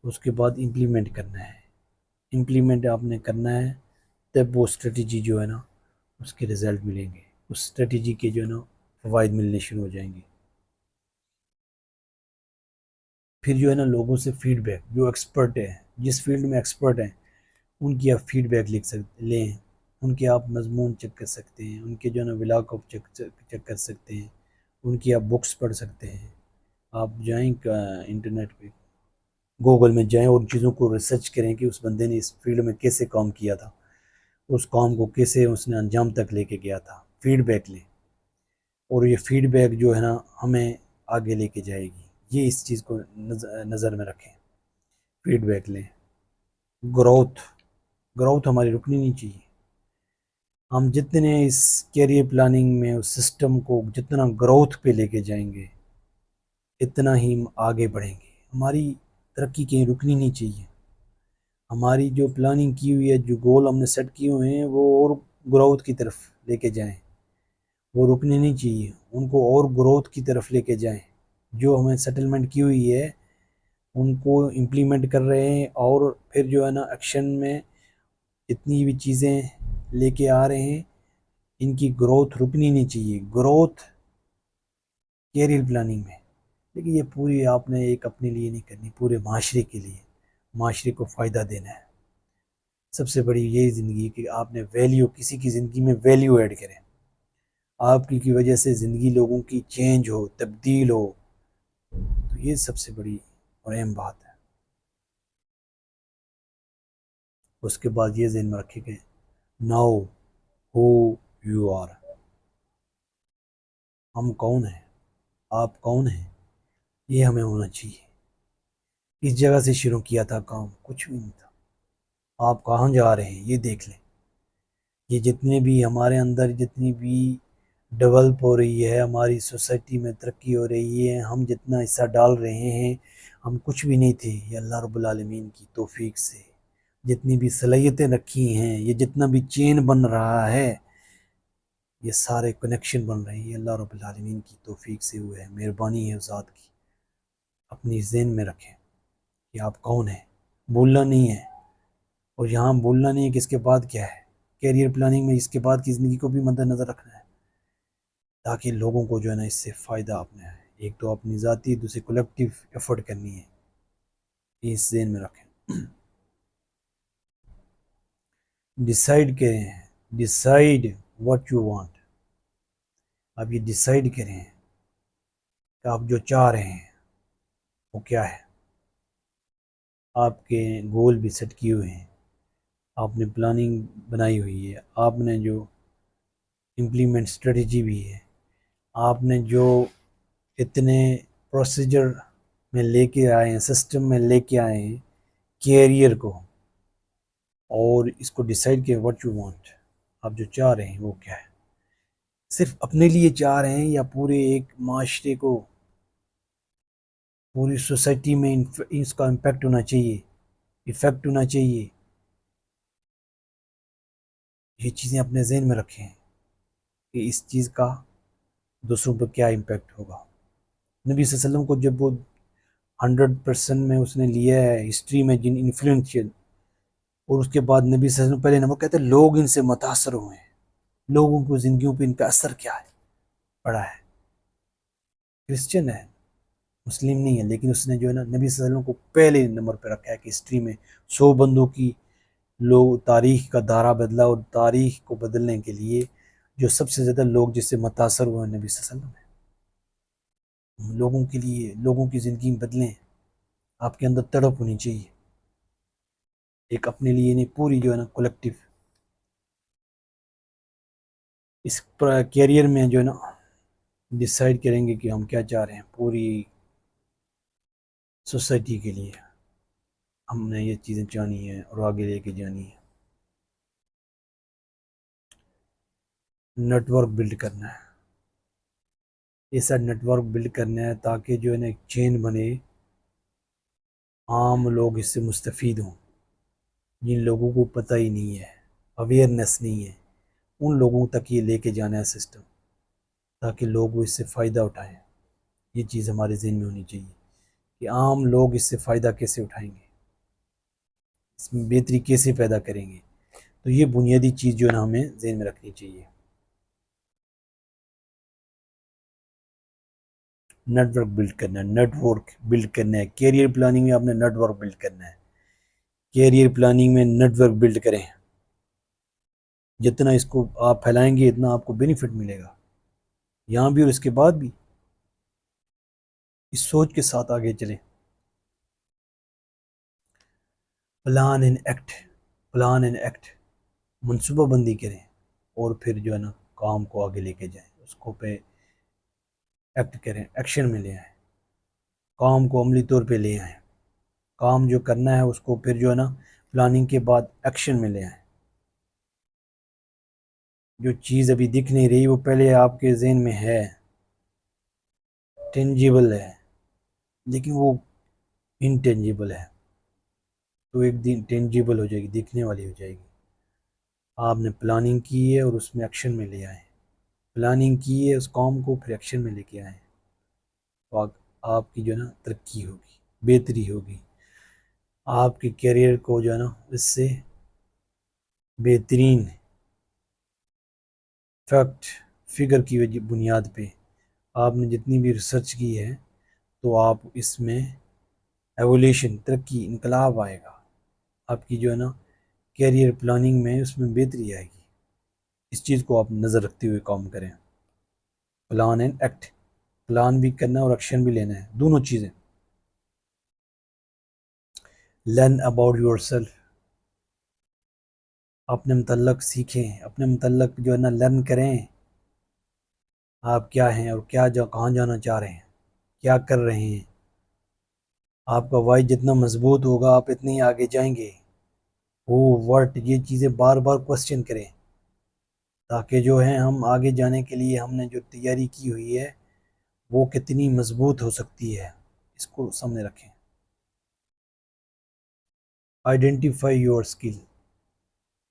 اس کے بعد امپلیمنٹ کرنا ہے، امپلیمنٹ آپ نے کرنا ہے، تب وہ اسٹریٹجی جو ہے نا اس کے رزلٹ ملیں گے، اس اسٹریٹجی کے جو ہے نا فوائد ملنے شروع ہو جائیں گے۔ پھر جو ہے نا لوگوں سے فیڈ بیک، جو ایکسپرٹ ہے، جس فیلڈ میں ایکسپرٹ ہیں، ان کی آپ فیڈ بیک لیں، ان کے آپ مضمون چیک کر سکتے ہیں، ان کے جو ہے نا ولاگ کو چیک کر سکتے ہیں، ان کی آپ بکس پڑھ سکتے ہیں۔ آپ جائیں انٹرنیٹ پہ، گوگل میں جائیں اور ان چیزوں کو ریسرچ کریں کہ اس بندے نے اس فیلڈ میں کیسے کام کیا تھا، اس کام کو کیسے اس نے انجام تک لے کے گیا تھا، فیڈ بیک لیں، اور یہ فیڈ بیک جو ہے نا ہمیں آگے لے کے جائے گی، یہ اس چیز کو نظر میں رکھیں، فیڈ بیک لیں۔ گروتھ ہماری رکنی نہیں چاہیے، ہم جتنے اس کیریئر پلاننگ میں اس سسٹم کو جتنا گروتھ پہ لے کے جائیں گے اتنا ہی ہم آگے بڑھیں گے، ہماری ترقی کہیں رکنی نہیں چاہیے، ہماری جو پلاننگ کی ہوئی ہے، جو گول ہم نے سیٹ کیے ہوئے ہیں وہ اور گروتھ کی طرف لے کے جائیں، وہ رکنے نہیں چاہیے، ان کو اور گروتھ کی طرف لے کے جائیں، جو ہمیں سیٹلمنٹ کی ہوئی ہے ان کو امپلیمنٹ کر رہے ہیں، اور پھر جو ہے نا ایکشن میں جتنی بھی چیزیں لے کے آ رہے ہیں ان کی گروتھ رکنی نہیں چاہیے، گروتھ کیریئر پلاننگ میں، لیکن یہ پوری آپ نے ایک اپنے لیے نہیں کرنی، پورے معاشرے کے لیے، معاشرے کو فائدہ دینا ہے۔ سب سے بڑی یہی زندگی کہ آپ نے ویلیو، کسی کی زندگی میں ویلیو ایڈ کریں، آپ کی وجہ سے زندگی لوگوں کی چینج ہو، تبدیل ہو، تو یہ سب سے بڑی اور اہم بات ہے۔ اس کے بعد یہ ذہن میں رکھے کہ ناؤ ہو یو آر، ہم کون ہیں، آپ کون ہیں، یہ ہمیں ہونا چاہیے۔ اس جگہ سے شروع کیا تھا کام، کچھ بھی نہیں تھا، آپ کہاں جا رہے ہیں یہ دیکھ لیں۔ یہ جتنے بھی ہمارے اندر جتنی بھی ڈیولپ ہو رہی ہے، ہماری سوسائٹی میں ترقی ہو رہی ہے، ہم جتنا حصہ ڈال رہے ہیں، ہم کچھ بھی نہیں تھے، یہ اللہ رب العالمین کی توفیق سے جتنی بھی صلاحیتیں رکھی ہیں، یہ جتنا بھی چین بن رہا ہے، یہ سارے کنیکشن بن رہے ہیں، یہ اللہ رب العالمین کی توفیق سے ہوئے ہے، مہربانی ہے ذات کی۔ اپنی ذہن میں رکھیں کہ آپ کون ہیں، بھولنا نہیں ہے، اور یہاں بھولنا نہیں ہے کہ اس کے بعد کیا ہے، کیریئر پلاننگ میں اس کے بعد کی زندگی کو بھی مد نظر رکھنا ہے، تاکہ لوگوں کو جو ہے نا اس سے فائدہ اپنا ہے، ایک تو اپنی ذاتی، دوسری کولیکٹیو ایفرٹ کرنی ہے، یہ اس ذہن میں رکھیں۔ ڈیسائیڈ کریں، ڈیسائیڈ واٹ یو وانٹ، آپ یہ ڈیسائیڈ کریں کہ آپ جو چاہ رہے ہیں وہ کیا ہے، آپ کے گول بھی سیٹ کیے ہوئے ہیں، آپ نے پلاننگ بنائی ہوئی ہے، آپ نے جو امپلیمنٹ اسٹریٹجی بھی ہے، آپ نے جو اتنے پروسیجر میں لے کے آئے ہیں، سسٹم میں لے کے آئے ہیں کیریئر کو، اور اس کو ڈیسائیڈ کیا واٹ یو وانٹ، آپ جو چاہ رہے ہیں وہ کیا ہے، صرف اپنے لیے چاہ رہے ہیں یا پورے ایک معاشرے کو، پوری سوسائٹی میں اس کا امپیکٹ ہونا چاہیے، ایفیکٹ ہونا چاہیے، یہ چیزیں اپنے ذہن میں رکھیں کہ اس چیز کا دوسروں پہ کیا امپیکٹ ہوگا۔ نبی صلی اللہ علیہ وسلم کو جب وہ 100% میں اس نے لیا ہے ہسٹری میں جن انفلوئنشیل، اور اس کے بعد نبی صلی اللہ علیہ وسلم پہلے نمبر کہتے ہیں لوگ ان سے متاثر ہوئے ہیں، لوگوں کو زندگیوں پہ ان کا اثر کیا ہے پڑا ہے، کرسچن ہے، مسلم نہیں ہے، لیکن اس نے جو ہے نا نبی صلی اللہ علیہ وسلم کو پہلے نمبر پہ رکھا ہے کہ ہسٹری میں 100 بندوں کی لوگ تاریخ کا دارہ بدلا، اور تاریخ کو بدلنے کے لیے جو سب سے زیادہ لوگ جس سے متاثر ہوئے ہیں نبی صلی اللہ علیہ وسلم ہے۔ لوگوں کے لیے، لوگوں کی زندگی بدلیں، آپ کے اندر تڑپ ہونی چاہیے، ایک اپنے لیے نہیں، پوری جو ہے نا کولیکٹیو، اس کیریئر میں جو ہے نا ڈیسائیڈ کریں گے کہ ہم کیا چاہ رہے ہیں پوری سوسائٹی کے لیے، ہم نے یہ چیزیں چاہنی ہیں اور آگے لے کے جانی ہے۔ نیٹ ورک بلڈ کرنا ہے، ایسا نیٹ ورک بلڈ کرنا ہے تاکہ جو ہے نا ایک چین بنے، عام لوگ اس سے مستفید ہوں۔ جن لوگوں کو پتہ ہی نہیں ہے، اویئرنیس نہیں ہے، ان لوگوں تک یہ لے کے جانا ہے سسٹم، تاکہ لوگ اس سے فائدہ اٹھائیں۔ یہ چیز ہمارے ذہن میں ہونی چاہیے کہ عام لوگ اس سے فائدہ کیسے اٹھائیں گے، اس میں بہتری کیسے پیدا کریں گے۔ تو یہ بنیادی چیز جو ہے نا ہمیں ذہن میں رکھنی چاہیے۔ نیٹ ورک بلڈ کرنا ہے، نیٹ ورک بلڈ کرنا ہے۔ کیریئر پلاننگ میں آپ نے نیٹ ورک بلڈ کرنا ہے۔ کیریئر پلاننگ میں نیٹ ورک بلڈ کریں، جتنا اس کو آپ پھیلائیں گے اتنا آپ کو بینیفٹ ملے گا، یہاں بھی اور اس کے بعد بھی۔ اس سوچ کے ساتھ آگے چلیں۔ Plan and act, plan and act, منصوبہ بندی کریں اور پھر جو ہے نا کام کو آگے لے کے جائیں، اس کو پہ ایکٹ کریں، ایکشن میں لے آئیں، کام کو عملی طور پہ لے آئیں۔ کام جو کرنا ہے اس کو پھر جو ہے نا پلاننگ کے بعد ایکشن میں لے آئیں۔ جو چیز ابھی دکھ نہیں رہی وہ پہلے آپ کے ذہن میں ہے، ٹینجیبل ہے، لیکن وہ انٹینجیبل ہے، تو ایک دن ٹینجیبل ہو جائے گی، دکھنے والی ہو جائے گی۔ آپ نے پلاننگ کی ہے اور اس میں ایکشن میں لے آئیں، پلاننگ کی ہے اس کام کو، پھر ایکشن میں لے کے آئیں، تو آپ کی جو ہے نا ترقی ہوگی، بہتری ہوگی، آپ کے کیریئر کو جو ہے نا اس سے بہترین فیکٹ فگر کی بنیاد پہ آپ نے جتنی بھی ریسرچ کی ہے تو آپ اس میں ایولیوشن، ترقی، انقلاب آئے گا آپ کی جو ہے نا کیریئر پلاننگ میں، اس میں بہتری آئے گی۔ اس چیز کو آپ نظر رکھتے ہوئے کام کریں۔ پلان اینڈ ایکٹ، پلان بھی کرنا اور ایکشن بھی لینا ہے، دونوں چیزیں۔ لرن اباؤٹ یور سیلف، اپنے متعلق سیکھیں، اپنے متعلق جو ہے نا لرن کریں، آپ کیا ہیں اور کہاں جانا چاہ رہے ہیں، کیا کر رہے ہیں۔ آپ کا وائی جتنا مضبوط ہوگا آپ اتنے ہی آگے جائیں گے۔ وہ ورٹ، یہ چیزیں بار بار کوسچن کریں، تاکہ جو ہے ہم آگے جانے کے لیے ہم نے جو تیاری کی ہوئی ہے وہ کتنی مضبوط ہو سکتی ہے، اس کو سامنے رکھیں۔ Identify your skill,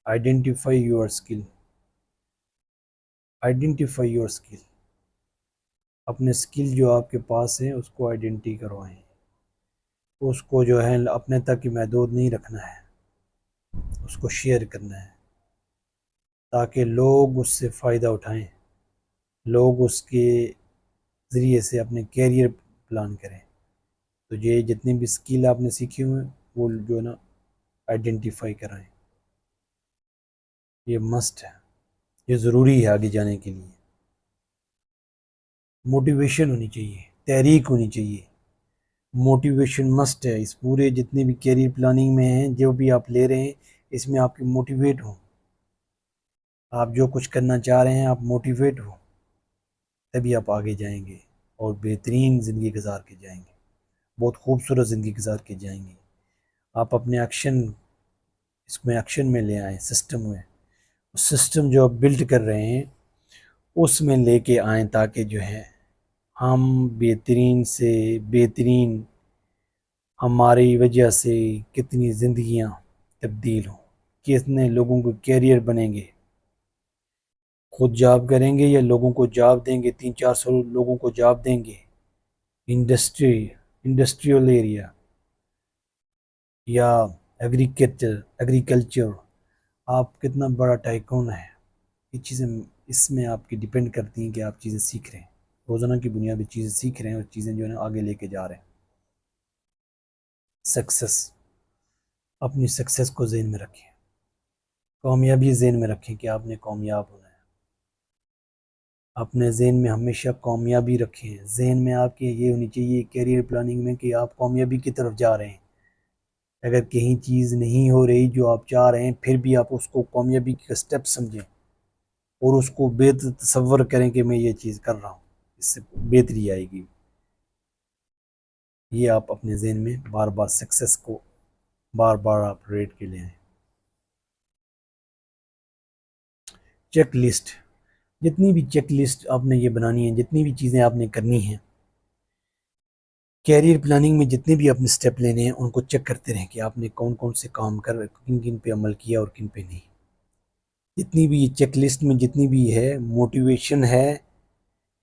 identify your skill, identify your skill, اپنے اسکل جو آپ کے پاس ہیں اس کو آئیڈینٹی کروائیں، اس کو جو ہے اپنے تک ہی محدود نہیں رکھنا ہے، اس کو شیئر کرنا ہے، تاکہ لوگ اس سے فائدہ اٹھائیں، لوگ اس کے ذریعے سے اپنے کیریئر پلان کریں۔ تو یہ جتنے بھی اسکل آپ نے سیکھے ہوئے ہیں وہ جو ہے نا آئیڈینٹیفائی کرائیں، یہ مسٹ ہے، یہ ضروری ہے آگے جانے کے لیے۔ موٹیویشن ہونی چاہیے، تحریک ہونی چاہیے، موٹیویشن مسٹ ہے۔ اس پورے جتنے بھی کیریئر پلاننگ میں ہیں، جو بھی آپ لے رہے ہیں، اس میں آپ کی موٹیویٹ ہوں، آپ جو کچھ کرنا چاہ رہے ہیں آپ موٹیویٹ ہوں، تبھی آپ آگے جائیں گے اور بہترین زندگی گزار کے جائیں گے، بہت خوبصورت زندگی گزار کے جائیں گے۔ آپ اپنے ایکشن، اس میں ایکشن میں لے آئیں، سسٹم میں، سسٹم جو آپ بلڈ کر رہے ہیں اس میں لے کے آئیں، تاکہ جو ہے ہم بہترین سے بہترین، ہماری وجہ سے کتنی زندگیاں تبدیل ہوں، کتنے لوگوں کو کیریئر بنیں گے، خود جاب کریں گے یا لوگوں کو جاب دیں گے، 300-400 لوگوں کو جاب دیں گے، انڈسٹریل ایریا یا ایگریکلچر، آپ کتنا بڑا ٹائکون ہے، یہ چیزیں اس میں آپ کی ڈیپینڈ کرتی ہیں کہ آپ چیزیں سیکھ رہے ہیں، روزانہ کی بنیادی چیزیں سیکھ رہے ہیں اور چیزیں جو ہے نا آگے لے کے جا رہے ہیں۔ سکسیس، اپنی سکسیس کو ذہن میں رکھیں، کامیابی ذہن میں رکھیں کہ آپ نے کامیاب ہونا ہے، اپنے ذہن میں ہمیشہ کامیابی رکھیں، ذہن میں آپ کے یہ ہونی چاہیے کیریئر پلاننگ میں کہ آپ کامیابی کی طرف جا رہے ہیں۔ اگر کہیں چیز نہیں ہو رہی جو آپ چاہ رہے ہیں، پھر بھی آپ اس کو کامیابی کا سٹیپ سمجھیں اور اس کو بہتر تصور کریں کہ میں یہ چیز کر رہا ہوں، اس سے بہتری آئے گی. یہ آپ اپنے ذہن میں بار بار سکسیس کو بار بار آپ ریٹ کے لے آئیں. چیک لسٹ، جتنی بھی چیک لسٹ آپ نے یہ بنانی ہے، جتنی بھی چیزیں آپ نے کرنی ہیں کیریئر پلاننگ میں، جتنے بھی آپ نے سٹیپ لینے ہیں ان کو چیک کرتے رہیں کہ آپ نے کون کون سے کام کن کن پہ عمل کیا اور کن پہ نہیں. جتنی بھی یہ چیک لسٹ میں جتنی بھی ہے موٹیویشن ہے،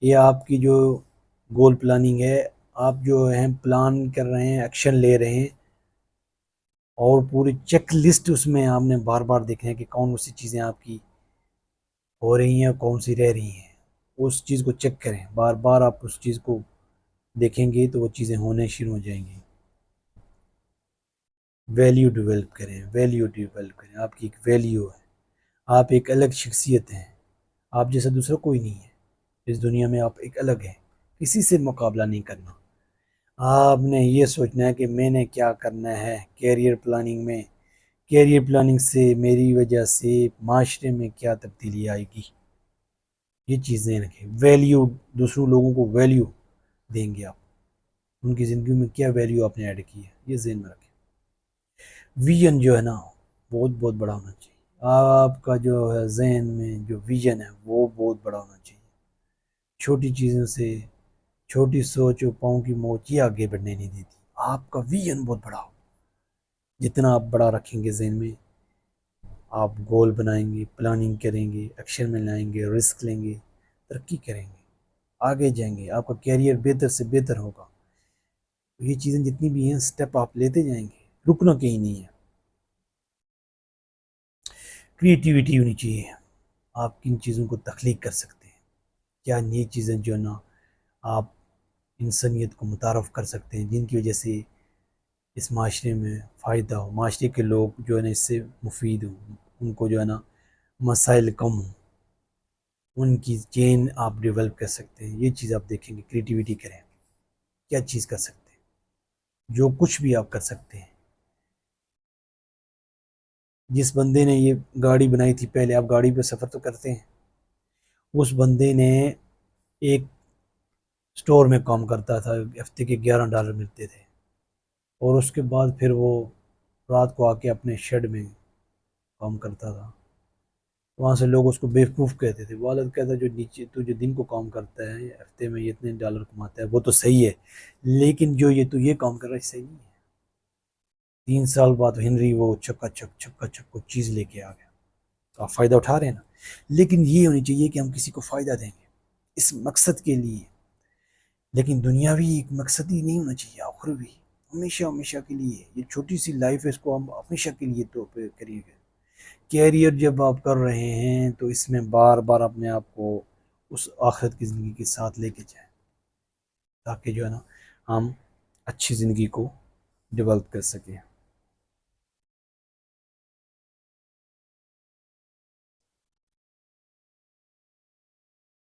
یہ آپ کی جو گول پلاننگ ہے، آپ جو ہیں پلان کر رہے ہیں، ایکشن لے رہے ہیں، اور پوری چیک لسٹ اس میں آپ نے بار بار دیکھنا ہے کہ کون سی چیزیں آپ کی ہو رہی ہیں کون سی رہ رہی ہیں. اس چیز کو چیک کریں بار بار. آپ اس چیز کو دیکھیں گے تو وہ چیزیں ہونے شروع ہو جائیں گی. ویلیو ڈیولپ کریں، ویلیو ڈیولپ کریں. آپ کی ایک ویلیو ہے، آپ ایک الگ شخصیت ہیں، آپ جیسا دوسرا کوئی نہیں ہے اس دنیا میں. آپ ایک الگ ہیں، کسی سے مقابلہ نہیں کرنا. آپ نے یہ سوچنا ہے کہ میں نے کیا کرنا ہے کیریئر پلاننگ میں. کیریئر پلاننگ سے میری وجہ سے معاشرے میں کیا تبدیلی آئے گی. یہ چیزیں رکھیں. ویلیو، دوسروں لوگوں کو ویلیو دیں گے آپ، ان کی زندگی میں کیا ویلیو آپ نے ایڈ کی ہے یہ ذہن میں رکھیں. ویژن جو ہے نا بہت بہت بڑا ہونا چاہیے. آپ کا جو ہے ذہن میں جو ویژن ہے وہ بہت بڑا ہونا چاہیے. چھوٹی چیزوں سے، چھوٹی سوچ و پاؤں کی موچ یہ آگے بڑھنے نہیں دیتی. آپ کا ویژن بہت بڑا ہو. جتنا آپ بڑا رکھیں گے ذہن میں، آپ گول بنائیں گے، پلاننگ کریں گے، ایکشن میں لائیں گے، رسک لیں گے، ترقی کریں گے، آگے جائیں گے. آپ کا کیریئر بہتر سے بہتر ہوگا. یہ چیزیں جتنی بھی ہیں سٹیپ آپ لیتے جائیں گے، رکنا کہیں نہیں ہے. کریٹیویٹی ہونی چاہیے. آپ کن چیزوں کو تخلیق کر سکتے ہیں، کیا نئی چیزیں جو ہے نا آپ انسانیت کو متعارف کر سکتے ہیں جن کی وجہ سے اس معاشرے میں فائدہ ہو، معاشرے کے لوگ جو ہے نا اس سے مفید ہوں، ان کو جو ہے نا مسائل کم ہوں، ان کی چین آپ ڈیولپ کر سکتے ہیں. یہ چیز آپ دیکھیں گے. کریٹیویٹی کریں، کیا چیز کر سکتے ہیں، جو کچھ بھی آپ کر سکتے ہیں. جس بندے نے یہ گاڑی بنائی تھی، پہلے آپ گاڑی پہ سفر تو کرتے ہیں، اس بندے نے ایک سٹور میں کام کرتا تھا، ہفتے کے $11 ملتے تھے، اور اس کے بعد پھر وہ رات کو آ کے اپنے شیڈ میں کام کرتا تھا. وہاں سے لوگ اس کو بیوقوف کہتے تھے. والد کہتا جو نیچے تو جو دن کو کام کرتا ہے ہفتے میں یہ اتنے ڈالر کماتا ہے وہ تو صحیح ہے، لیکن جو یہ کام کر رہا ہے صحیح نہیں ہے. 3 سال بعد ہنری وہ چھکا چھک کو چیز لے کے آ گیا. تو آپ فائدہ اٹھا رہے ہیں نا. لیکن یہ ہونی چاہیے کہ ہم کسی کو فائدہ دیں گے اس مقصد کے لیے. لیکن دنیاوی ایک مقصد ہی نہیں ہونا چاہیے، آخروی ہمیشہ ہمیشہ کے لیے. یہ چھوٹی سی لائف ہے، اس کو ہم ہمیشہ کے لیے تو کریے گا. کیریئر جب آپ کر رہے ہیں تو اس میں بار بار اپنے آپ کو اس آخرت کی زندگی کے ساتھ لے کے جائیں، تاکہ جو ہے نا ہم اچھی زندگی کو ڈیولپ کر سکیں.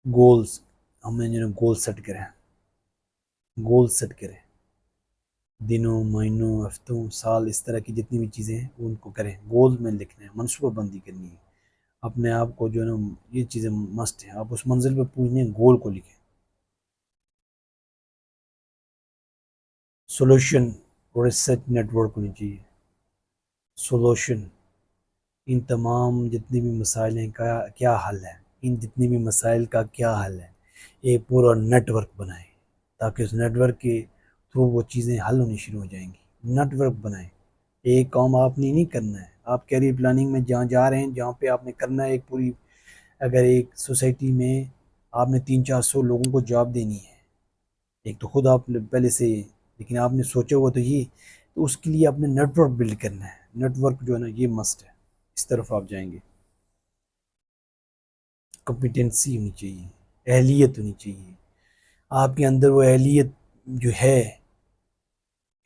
گولز، ہم نے جو گول سیٹ کریں، گول سیٹ کریں، دنوں، مہینوں، ہفتوں، سال، اس طرح کی جتنی بھی چیزیں ہیں ان کو کریں. گول میں لکھنا ہے، منصوبہ بندی کرنی ہے. اپنے آپ کو جو ہے نا یہ چیزیں مسٹ ہیں. آپ اس منزل پہ پہنچنے گول کو لکھیں. سولوشن اور ریسرچ نیٹ ورک ہونی چاہیے. سولوشن، ان تمام جتنے بھی مسائل ہیں کا کیا حل ہے، ان جتنے بھی مسائل کا کیا حل ہے. ایک پورا نیٹ ورک بنائیں تاکہ اس نیٹ ورک کے تھرو وہ چیزیں حل ہونی شروع ہو جائیں گی. نیٹ ورک بنائیں. ایک کام آپ نے نہیں کرنا ہے. آپ کیریئر پلاننگ میں جہاں جا رہے ہیں، جہاں پہ آپ نے کرنا ہے، ایک پوری اگر ایک سوسائٹی میں آپ نے 300-400 لوگوں کو جاب دینی ہے، ایک تو خود آپ پہلے سے، لیکن آپ نے سوچا ہوا تو یہ، تو اس کے لیے آپ نے نیٹ ورک بلڈ کرنا ہے. نیٹ ورک جو ہے نا یہ مسٹ ہے. اس طرف آپ جائیں گے. کمپیٹنسی ہونی چاہیے، اہلیت ہونی چاہیے. آپ کے اندر وہ اہلیت جو ہے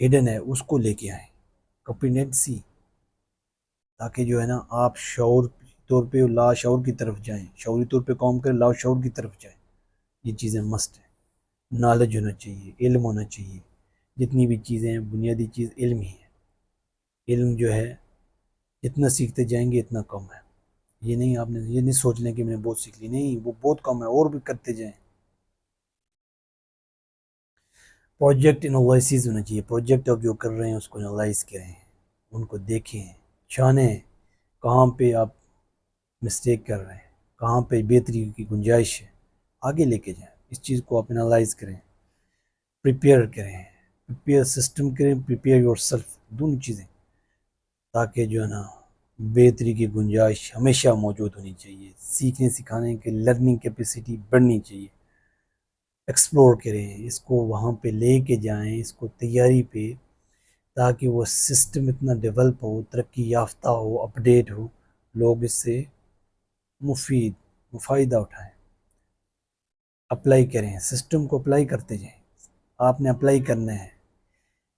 ہڈن ہے اس کو لے کے آئیں. کمپیٹنسی، تاکہ جو ہے نا آپ شعور طور پہ لا شعور کی طرف جائیں، شعوری طور پہ کام کریں، لا شعور کی طرف جائیں. یہ چیزیں مسٹ ہیں. نالج ہونا چاہیے، علم ہونا چاہیے. جتنی بھی چیزیں ہیں بنیادی چیز علم ہی ہے. علم جو ہے جتنا سیکھتے جائیں گے اتنا کم ہے. یہ نہیں آپ نے یہ نہیں سوچ لیں کہ میں نے بہت سیکھ لی، نہیں، وہ بہت کم ہے، اور بھی کرتے جائیں. پروجیکٹ انالائسز ہونا چاہیے. پروجیکٹ آپ جو کر رہے ہیں اس کو انالائز کریں, ان کو دیکھیں, جانیں کہاں پہ آپ مسٹیک کر رہے ہیں, کہاں پہ بہتری کی گنجائش ہے, آگے لے کے جائیں. اس چیز کو آپ انالائز کریں, پریپیئر کریں, پریپیئر سسٹم کریں, پریپیئر یور سیلف, دونوں چیزیں, تاکہ جو ہے نا بہتری کی گنجائش ہمیشہ موجود ہونی چاہیے. سیکھنے سکھانے کے لرننگ کیپیسٹی بڑھنی چاہیے. ایکسپلور کریں اس کو, وہاں پہ لے کے جائیں اس کو تیاری پہ, تاکہ وہ سسٹم اتنا ڈیولپ ہو, ترقی یافتہ ہو, اپڈیٹ ہو, لوگ اس سے مفائدہ اٹھائیں. اپلائی کریں, سسٹم کو اپلائی کرتے جائیں. آپ نے اپلائی کرنا ہے,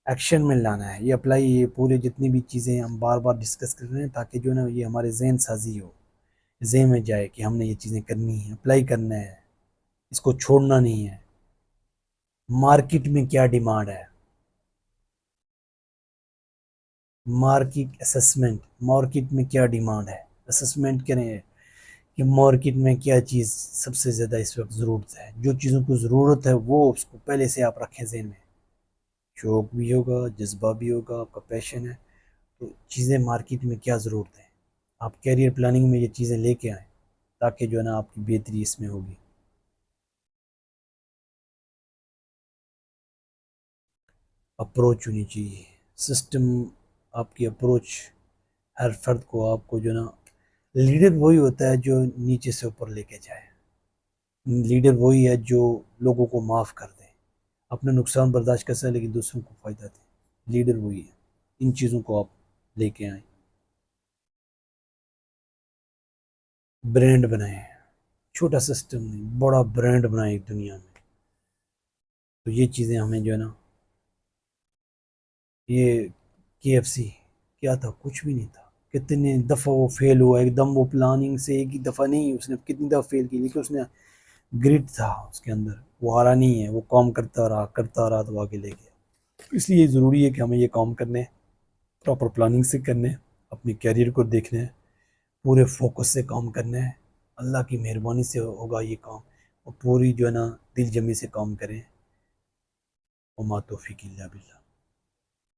ایکشن میں لانا ہے. یہ اپلائی, یہ پورے جتنی بھی چیزیں ہم بار بار ڈسکس کر رہے ہیں, تاکہ جو ہے نا یہ ہمارے ذہن سازی ہو, ذہن میں جائے کہ ہم نے یہ چیزیں کرنی ہیں, اپلائی کرنا ہے, اس کو چھوڑنا نہیں ہے. مارکیٹ میں کیا ڈیمانڈ ہے, مارکیٹ اسسمنٹ, مارکیٹ میں کیا ڈیمانڈ ہے, اسسمنٹ کریں کہ مارکیٹ میں کیا چیز سب سے زیادہ اس وقت ضرورت ہے. جو چیزوں کو ضرورت ہے وہ اس کو پہلے سے آپ رکھیں ذہن میں. شوق بھی ہوگا, جذبہ بھی ہوگا, آپ کا پیشن ہے, تو چیزیں مارکیٹ میں کیا ضرورت ہے, آپ کیریئر پلاننگ میں یہ چیزیں لے کے آئیں, تاکہ جو ہے نا آپ کی بہتری اس میں ہوگی. اپروچ ہونی چاہیے, سسٹم, آپ کی اپروچ ہر فرد کو, آپ کو جو ہے نا, لیڈر وہی ہوتا ہے جو نیچے سے اوپر لے کے جائے. لیڈر وہی ہے جو لوگوں کو معاف کر دے, اپنا نقصان برداشت کر سکے لیکن دوسروں کو فائدہ دے. لیڈر وہی ہے. ان چیزوں کو آپ لے کے آئیں. برانڈ بنائیں, چھوٹا سسٹم نہیں, بڑا برانڈ بنائیں ایک دنیا میں. تو یہ چیزیں ہمیں جو ہے نا, یہ KFC کیا تھا, کچھ بھی نہیں تھا. کتنے دفعہ وہ فیل ہوا, ایک دم وہ پلاننگ سے ایک ہی دفعہ نہیں, اس نے کتنی دفعہ فیل کی, لیکن اس نے گریڈ تھا اس کے اندر, وہ ہارا نہیں ہے, وہ کام کرتا رہا تو آگے لے گیا. اس لیے ضروری ہے کہ ہمیں یہ کام کرنے, پراپر پلاننگ سے کرنے, اپنے کیریئر کو دیکھنے, پورے فوکس سے کام کرنا ہے. اللہ کی مہربانی سے ہوگا یہ کام, اور پوری جو ہے نا دل جمی سے کام کریں. وما توفیق الا باللہ.